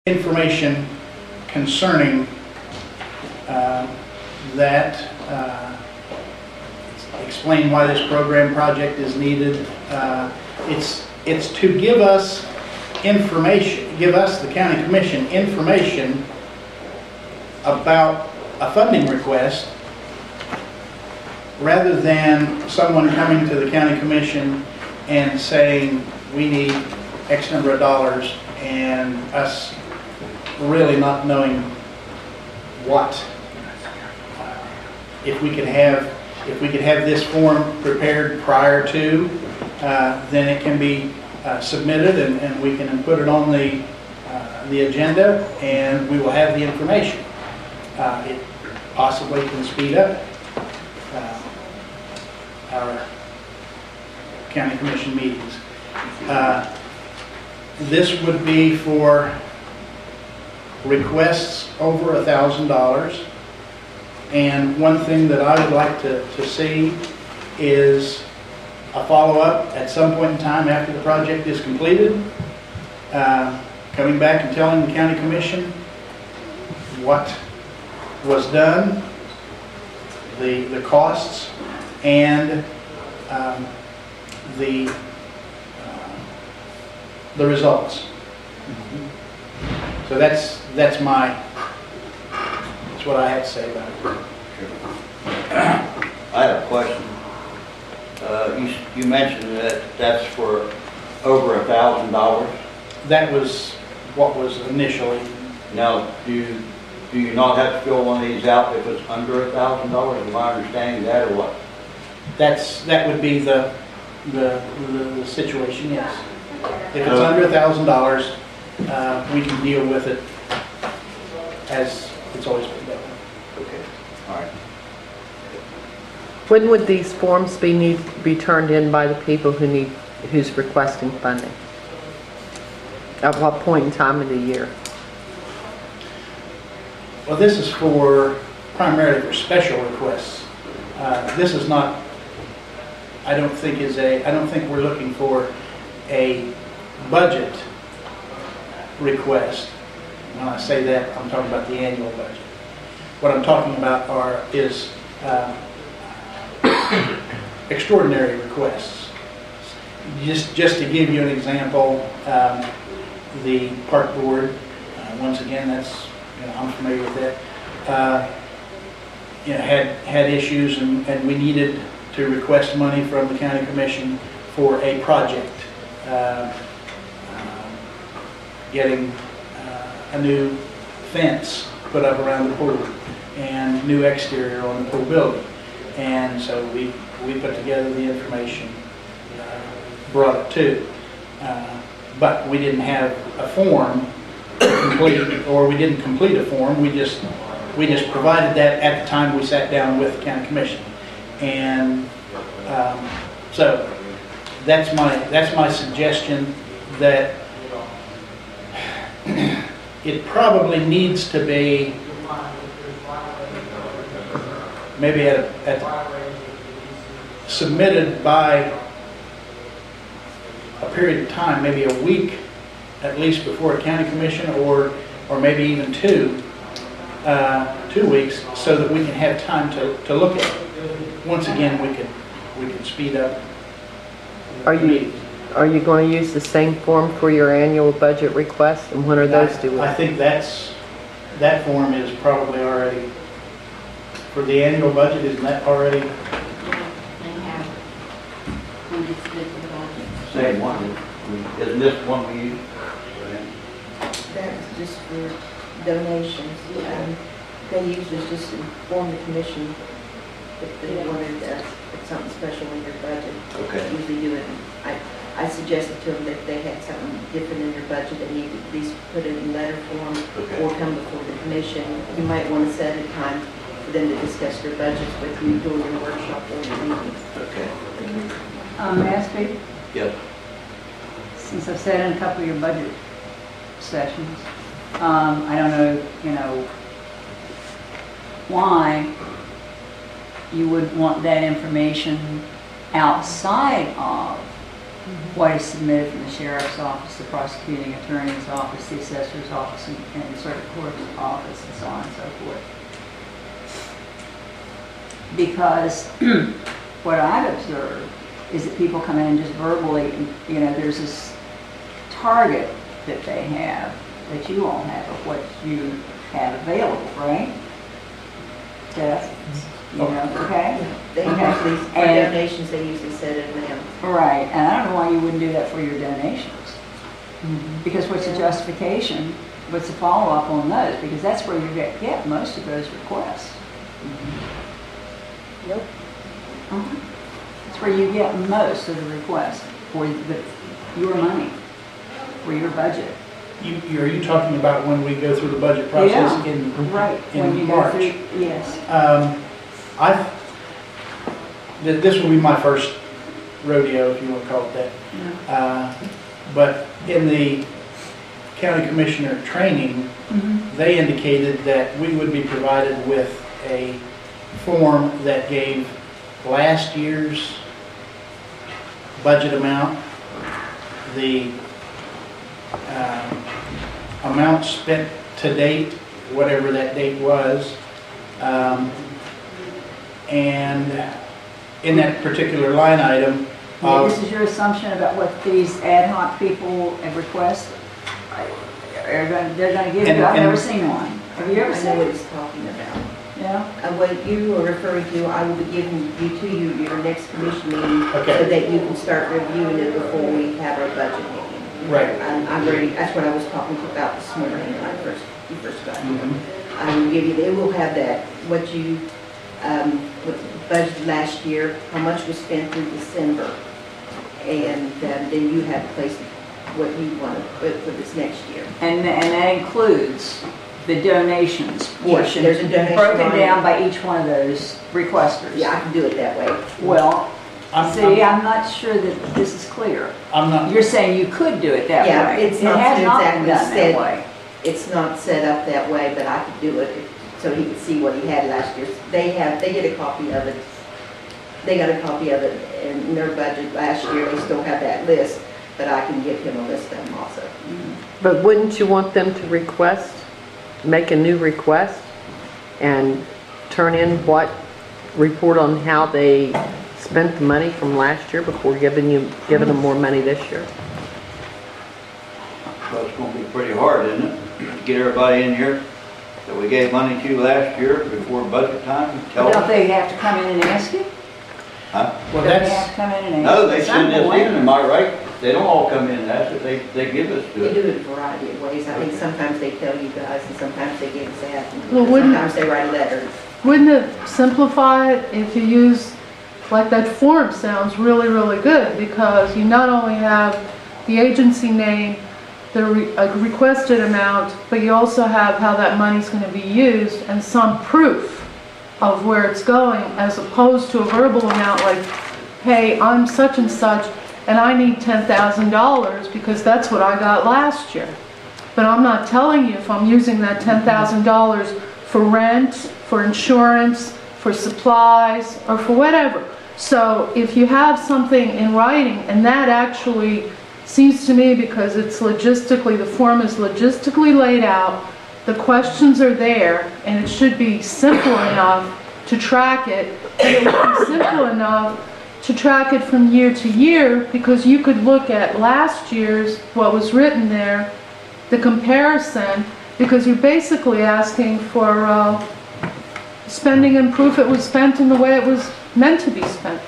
information concerning that. Explain why this program project is needed. It's to give us information, give us, the County Commission, information about a funding request, rather than someone coming to the County Commission and saying, we need X number of dollars, and us really not knowing what. If we could have this form prepared prior to, then it can be submitted, and we can put it on the agenda, and we will have the information. It possibly can speed up our County Commission meetings. This would be for requests over $1,000. And one thing that I would like to see is a follow-up at some point in time after the project is completed, coming back and telling the County Commission what was done, the costs, and the results. So that's what I have to say about it. I have a question. You mentioned that that's for over $1,000. That was what was initially. Now, do you not have to fill one of these out if it's under $1,000? Am I understanding that, or what? That would be the situation. Yes. If it's under $1,000, we can deal with it as it's always been done. Okay. All right. When would these forms be turned in by the people who's requesting funding? At what point in time of the year? Well, this is primarily for special requests. This is not. I don't think we're looking for a budget request. When I say that, I'm talking about the annual budget. What I'm talking about is extraordinary requests. Just to give you an example, the park board, once again, I'm familiar with that. Had issues, and we needed to request money from the County Commission for a project, getting a new fence put up around the pool and new exterior on the pool building. And so we put together the information, brought it to, but we didn't have a form to complete, or we didn't complete a form. We just provided that at the time we sat down with the County Commission. And so that's my suggestion, that it probably needs to be maybe submitted by a period of time, maybe a week at least before a County Commission, or maybe even 2 weeks, so that we can have time to look at it. Once again, we can speed up. Are you going to use the same form for your annual budget request, and when are those due? I think that form is probably already for the annual budget. Isn't that already? They have when it's good for the budget. Same one. Isn't this one we use? That's just for donations. They usually just inform the commission if they wanted something special in their budget. Okay. They usually do it. I suggested to them that if they had something different in their budget, they need to at least put it in letter form, okay, or come before the commission. You might want to set a time for them to discuss their budgets with you during your workshop or your meeting. Okay. May I speak? Yes. Since I've sat in a couple of your budget sessions, I don't know, why you would want that information outside of what is submitted from the sheriff's office, the prosecuting attorney's office, the assessor's office, and circuit court's office, and so on and so forth. Because what I've observed is that people come in and just verbally, you know, there's this target that they have, that you all have of what you have available, right? Jeff? You know, okay? They Okay. usually, for And- donations, they usually set an amount. Right, and I don't know why you wouldn't do that for your donations. Because what's the justification, what's the follow-up on those? Because that's where you get most of those requests. Nope. That's where you get most of the requests for your money, for your budget. Are you talking about when we go through the budget process Yeah. in Right, when you in go March? through, yes. This will be my first rodeo, if you want to call it that. But in the county commissioner training, they indicated that we would be provided with a form that gave last year's budget amount, the amount spent to date, whatever that date was, and in that particular line item, Yeah, this is your assumption about what these ad hoc people have requested? They're gonna give you, I've never seen one. Have you ever I know seen what it? he's talking about. Yeah? What you are referring to, I will be giving your next commission meeting, so Okay. that you can start reviewing it before we have our budget meeting. Right. I'm ready, that's what I was talking about this morning when you first got here. Mhm. I will give you, it will have that, what you, what budgeted last year, how much was spent through December. And then you have to place what you want to put for this next year. And that includes the donations portion. there's a donation Broken line. down by each one of those requesters. Yeah, I can do it that way. Well, I'm not sure that this is clear. not, You're saying you could do it that way. Yeah, it's It not has not been exactly done said. that way. It's not set up that way, but I could do it so he could see what he had last year. They get a copy of it. They got a copy of it in their budget last year. They still have that list, but I can give him a list of them also. But wouldn't you want them to request, make a new request and turn in what, report on how they spent the money from last year before giving them more money this year? Well, it's gonna be pretty hard, isn't it? Get everybody in here that we gave money to last year before budget time, tell Don't them. they have to come in and ask you? Huh? well, Don't they have that's, to come in and ask you? No, they at some send us point? in, am I right? They don't all come in and ask it, they give us to They it. do it a variety of ways. I think sometimes they tell you guys, and sometimes they give us that. Well, wouldn't- Sometimes they write letters. Wouldn't it simplify it if you use, like that form sounds really, really good, because you not only have the agency name, the requested amount, but you also have how that money's going to be used and some proof of where it's going, as opposed to a verbal amount like, hey, I'm such and such, and I need $10,000 because that's what I got last year. But I'm not telling you if I'm using that $10,000 for rent, for insurance, for supplies, or for whatever. So if you have something in writing, and that actually seems to me, because it's logistically, the form is logistically laid out, the questions are there, and it should be simple enough to track it, and it would be simple enough to track it from year to year, because you could look at last year's, what was written there, the comparison, because you're basically asking for spending and proof it was spent in the way it was meant to be spent.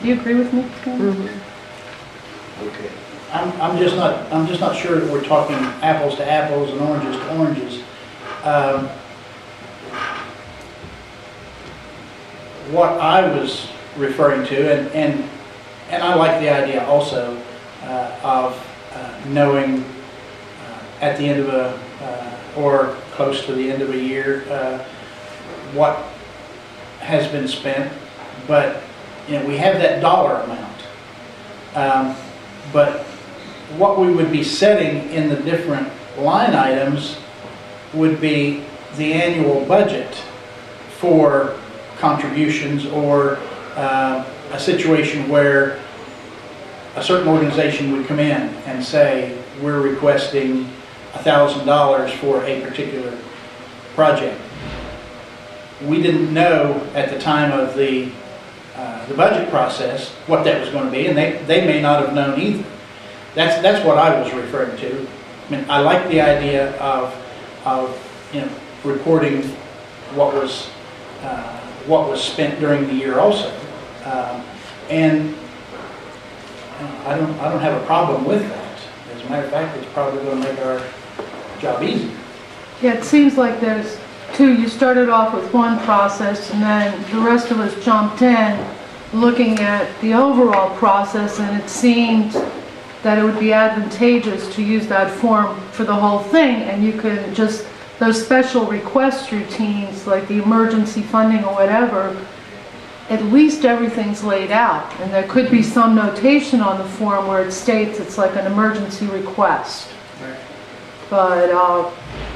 Do you agree with me? Okay. I'm just not sure that we're talking apples to apples and oranges to oranges. What I was referring to, and I like the idea also of knowing at the end of or close to the end of a year what has been spent, but we have that dollar amount. But what we would be setting in the different line items would be the annual budget for contributions or a situation where a certain organization would come in and say, we're requesting $1,000 for a particular project. We didn't know at the time of the budget process what that was going to be, and they may not have known either. That's what I was referring to. I mean, I like the idea of reporting what was spent during the year also, and I don't have a problem with that. As a matter of fact, it's probably going to make our job easier. Yeah, it seems like there's two. You started off with one process, and then the rest of us jumped in looking at the overall process, and it seemed that it would be advantageous to use that form for the whole thing, and you could just, those special request routines, like the emergency funding or whatever, at least everything's laid out, and there could be some notation on the form where it states it's like an emergency request. But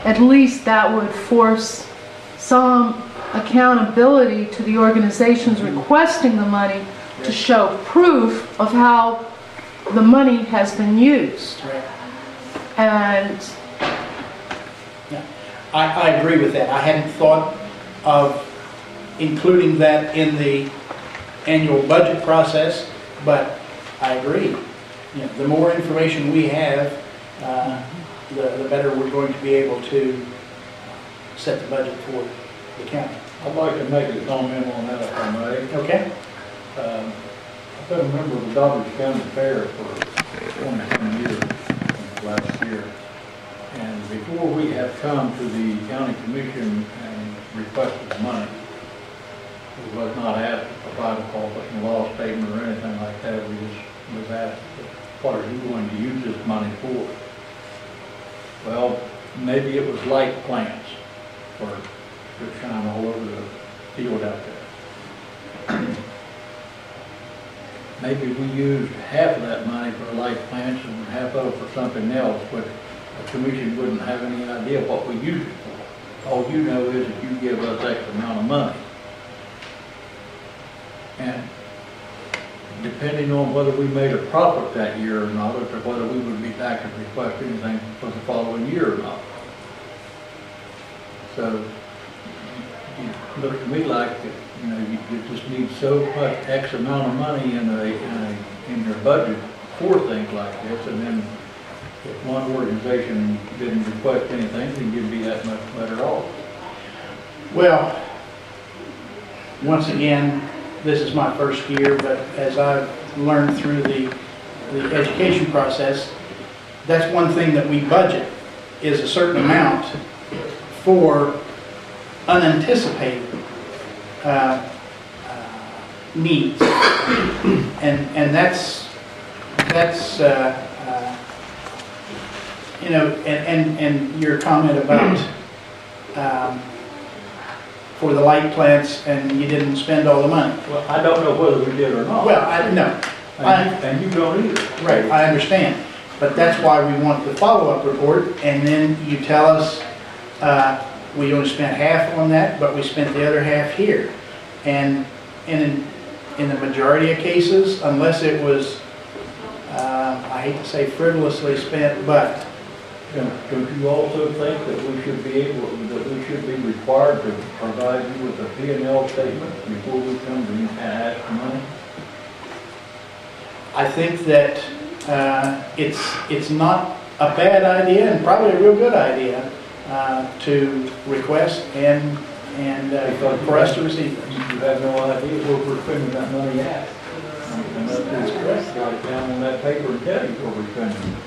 at least that would force some accountability to the organizations requesting the money to show proof of how the money has been used. Right. And Yeah, I agree with that. I hadn't thought of including that in the annual budget process, but I agree. You know, the more information we have, the better we're going to be able to set the budget for the county. I'd like to make a comment on that if I may. Okay? I've been a member of the Dobbs County Fair for 20 years, last year. And before we have come to the county commission and requested money, we was not asked to provide a profit and loss statement or anything like that. We just was asked, what are you going to use this money for? Well, maybe it was light plants for to shine all over the field out there. Maybe we used half of that money for light plants and half of it for something else, but the commission wouldn't have any idea what we used it for. All you know is that you give us X amount of money. And depending on whether we made a profit that year or not, or whether we would be back and request anything for the following year or not. So, it looks to me like, you know, you just need so much X amount of money in your budget for things like this, and then if one organization didn't request anything, then you'd be that much better off. Well, once again, this is my first year, but as I've learned through the education process, that's one thing that we budget, is a certain amount for unanticipated needs. And that's you know, and your comment about for the light plants and you didn't spend all the money. Well, I don't know whether we did or not. Well, no. And you don't either. Right, I understand. But that's why we want the follow-up report, and then you tell us we only spent half on that, but we spent the other half here. And in the majority of cases, unless it was, I hate to say frivolously spent, but Don't you also think that we should be required to provide you with a P&L statement before we come to ask for money? I think that it's not a bad idea and probably a real good idea to request and for us to receive it. You have no idea where we're spending that money at. And that's correct. Write it down on that paper and tell you where we're spending it.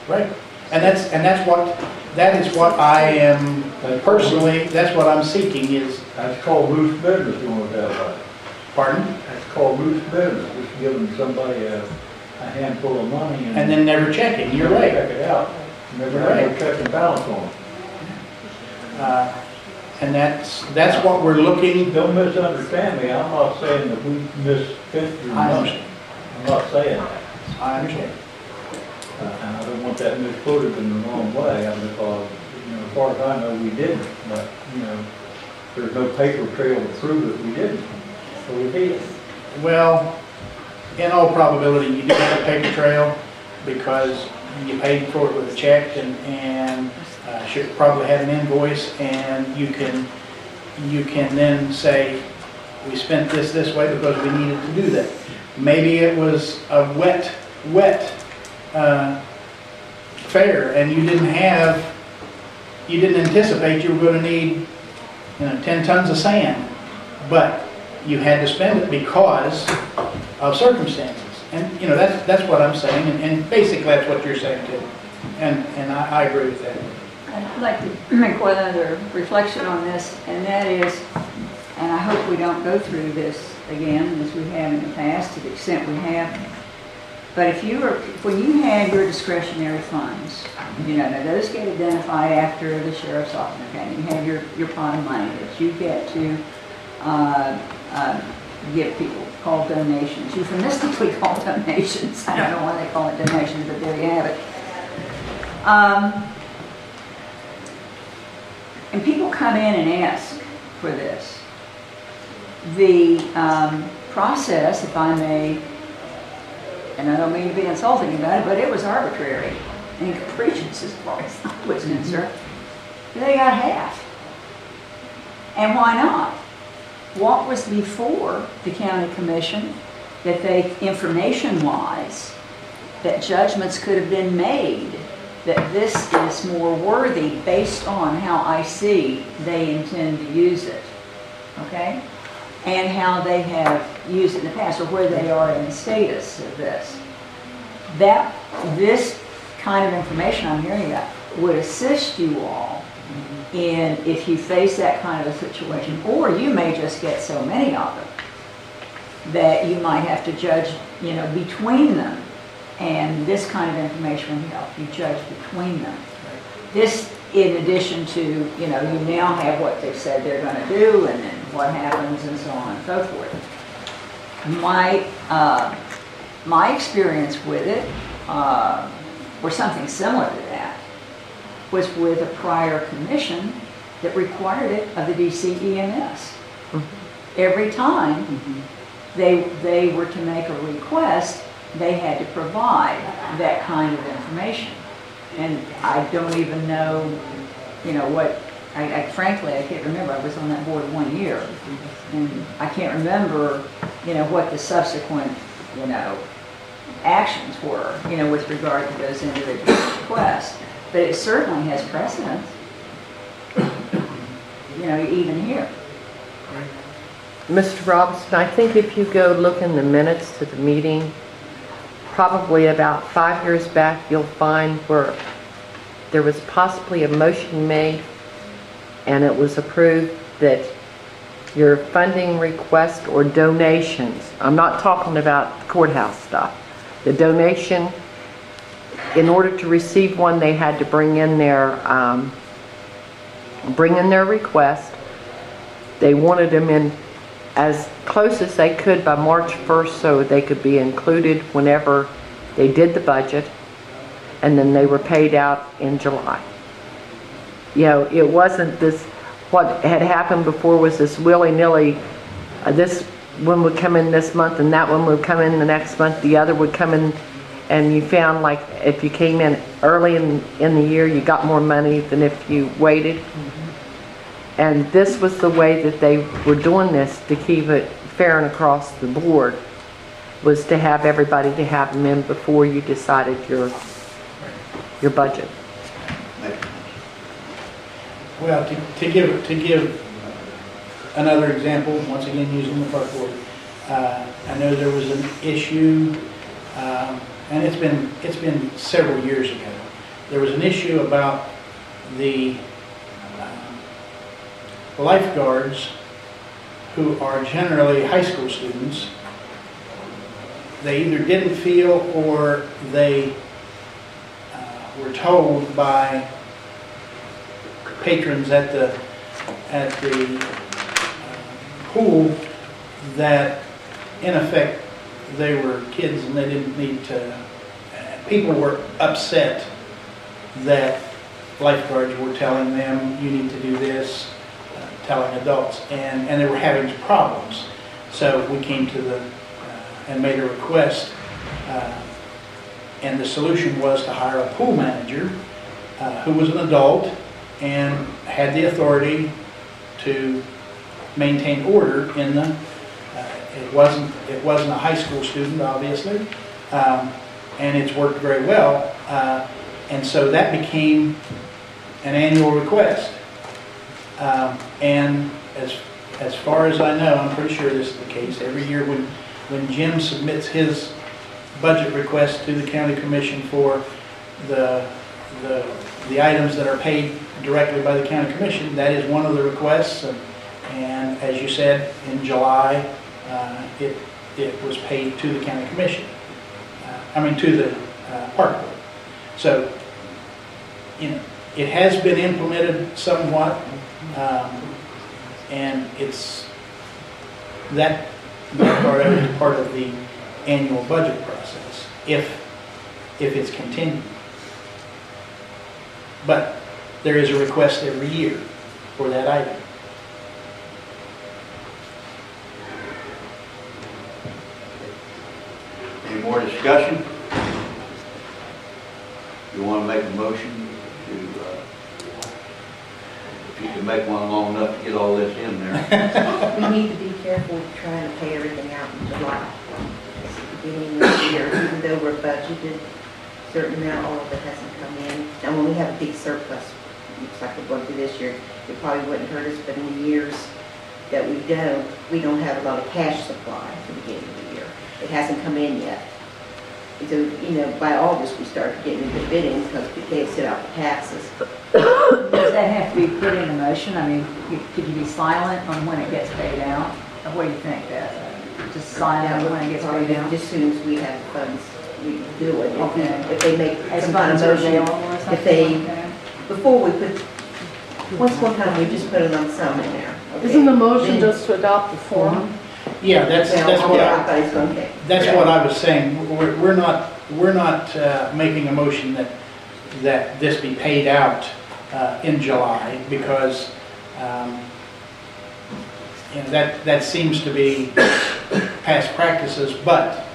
Right. And that is what I am personally, that's what I'm seeking is. That's called loose business, you want that way. Pardon? That's called loose business, just giving somebody a handful of money And then never checking, you're right. check it out. Never have no check and balance on it. And that's what we're looking. Don't misunderstand me, I'm not saying that we misspent your I money. understand. I'm not saying that. I understand. And I don't want that misquoted in the wrong way, because, you know, as far as I know, we didn't, but, you know, there's no paper trail to prove that we didn't, so we did. Well, in all probability, you do have a paper trail because you paid for it with a check and should probably have an invoice, and you can then say, we spent this way because we needed to do that. Maybe it was a wet fair and you didn't anticipate you were going to need 10 tons of sand, but you had to spend it because of circumstances. And that's what I'm saying, and basically that's what you're saying too. And I agree with that. I'd like to make one other reflection on this, and that is, and I hope we don't go through this again as we have in the past to the extent we have, but when you had your discretionary funds, now those get identified after the sheriff's office, okay? You have your pot of money that you get to give people, called donations, euphemistically called donations. I don't know why they call it donations, but there you have it. And people come in and ask for this. The process, if I may, and I don't mean to be insulting about it, but it was arbitrary and capricious as far as I was concerned. They got half. And why not? What was before the county commission that they, information-wise, that judgments could have been made that this is more worthy based on how I see they intend to use it, okay? And how they have used it in the past, or where they are in the status of this. This kind of information I'm hearing about would assist you all in if you face that kind of a situation, or you may just get so many of them that you might have to judge, between them. And this kind of information will help you judge between them. This, in addition to, you now have what they've said they're going to do, and then what happens, and so on and so forth. My experience with it, or something similar to that, was with a prior commission that required it of the DCEMS. Every time they were to make a request, they had to provide that kind of information. And I don't even know, what, frankly, I can't remember. I was on that board 1 year. And I can't remember, what the subsequent, actions were, with regard to those individual requests. But it certainly has precedence, even here. Mr. Robinson, I think if you go look in the minutes to the meeting, probably about 5 years back, you'll find where there was possibly a motion made and it was approved that your funding request or donations, I'm not talking about courthouse stuff, the donation, in order to receive one, they had to bring in their request. They wanted them in as close as they could by March 1st so they could be included whenever they did the budget, and then they were paid out in July. It wasn't this, what had happened before was this willy-nilly, this one would come in this month and that one would come in the next month, the other would come in, and you found like if you came in early in the year, you got more money than if you waited. And this was the way that they were doing this to keep it fair and across the board, was to have everybody to have them in before you decided your budget. Well, to give another example, once again using the park board, I know there was an issue, and it's been several years ago. There was an issue about the lifeguards, who are generally high school students. They either didn't feel or they were told by patrons at the pool that in effect they were kids and they didn't need to. People were upset that lifeguards were telling them, you need to do this, telling adults, and they were having problems. So we came to the and made a request, and the solution was to hire a pool manager who was an adult and had the authority to maintain order in the, it wasn't a high school student, obviously, and it's worked very well. And so that became an annual request. And as far as I know, I'm pretty sure this is the case, every year when Jim submits his budget request to the county commission for the items that are paid directly by the county commission, that is one of the requests. And as you said, in July, it was paid to the county commission. To the park board. So, it has been implemented somewhat, and it's that part of the annual budget process, if it's continued. But there is a request every year for that item. Any more discussion? You want to make a motion to, if you can make one long enough to get all this in there. We need to be careful trying to pay everything out in July. It's the beginning of the year, even though we're budgeted a certain amount, all of it hasn't come in. And when we have a big surplus, looks like we're going through this year, it probably wouldn't hurt us, but in the years that we don't have a lot of cash supply at the beginning of the year. It hasn't come in yet. So, by August, we started getting the bidding because they set out the taxes. Does that have to be put into motion? I mean, could you be silent on when it gets paid out? Or what do you think, Beth? Just silent when it gets paid out? As soon as we have the funds, we can do it. Okay. If they make As some kind of funds are motion, available or something if they, like that? before we put, once one time we just put a lump sum in there. okay? Isn't the motion Then- just to adopt the form? Yeah, that's what That's what I was saying. We're not making a motion that this be paid out in July, because that seems to be past practices, but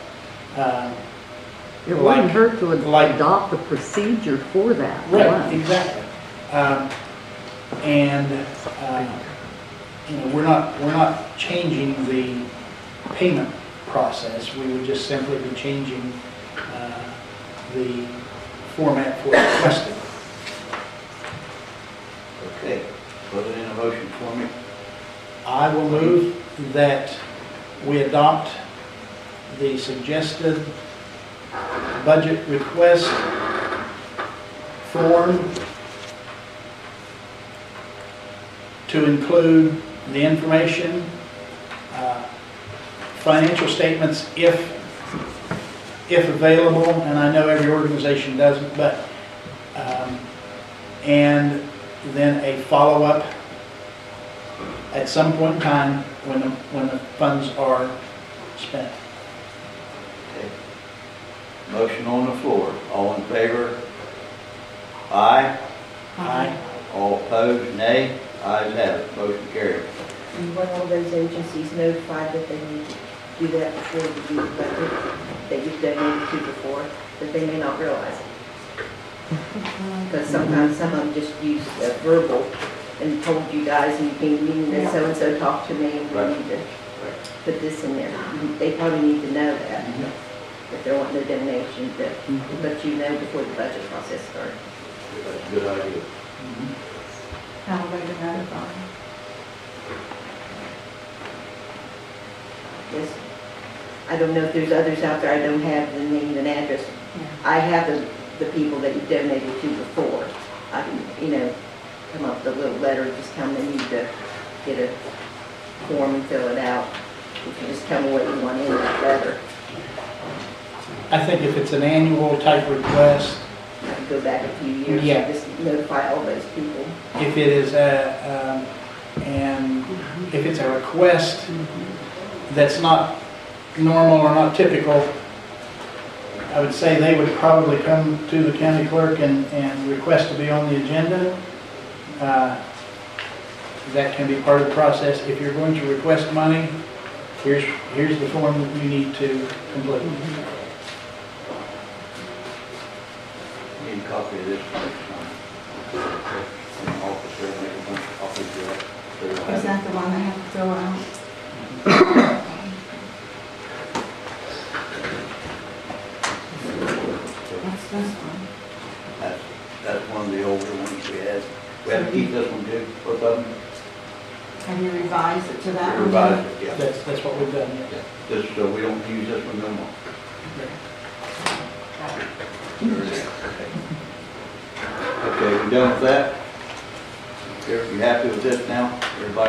It wouldn't hurt to adopt a procedure for that. right, exactly. And we're not changing the payment process. We would just simply be changing the format for requesting. Okay, put it in a motion for me. I will move that we adopt the suggested budget request form to include the information, financial statements if available, and I know every organization doesn't, but, and then a follow-up at some point in time when the funds are spent. Okay. Motion on the floor. All in favor? Aye. Aye. All opposed? Nay. Ayes have it. Motion carried. And when all those agencies notified that they need to do that before we do the budget, that you've donated to before, that they may not realize it. Because sometimes some of them just use verbal and told you guys, and you came to me and that so-and-so talked to me, and we Right. need to put this in there. They probably need to know that, if they want no donation, to let you know before the budget process starts. That's a good idea. How will they be notified? Yes. I don't know if there's others out there, I don't have the name and address. I have the people that you donated to before. I can, come up with a little letter, just tell them they need to get a form and fill it out. You can just tell me what you want in that letter. I think if it's an annual type request, I can go back a few years Yeah. and just notify all those people. if it is and if it's a request that's not normal or not typical, I would say they would probably come to the county clerk and request to be on the agenda. That can be part of the process. If you're going to request money here's the form that you need to complete. Need a copy of this next time. Officer, make a bunch of copies of that. Is that the one I have to fill out? That's this one. That's one of the older ones we had. We had to keep this one too, both of them. Have you revised it to that one? Revised it, yeah. That's what we've done, yes. This, so we don't use this one no more. Okay, we done with that? You happy with this now? Everybody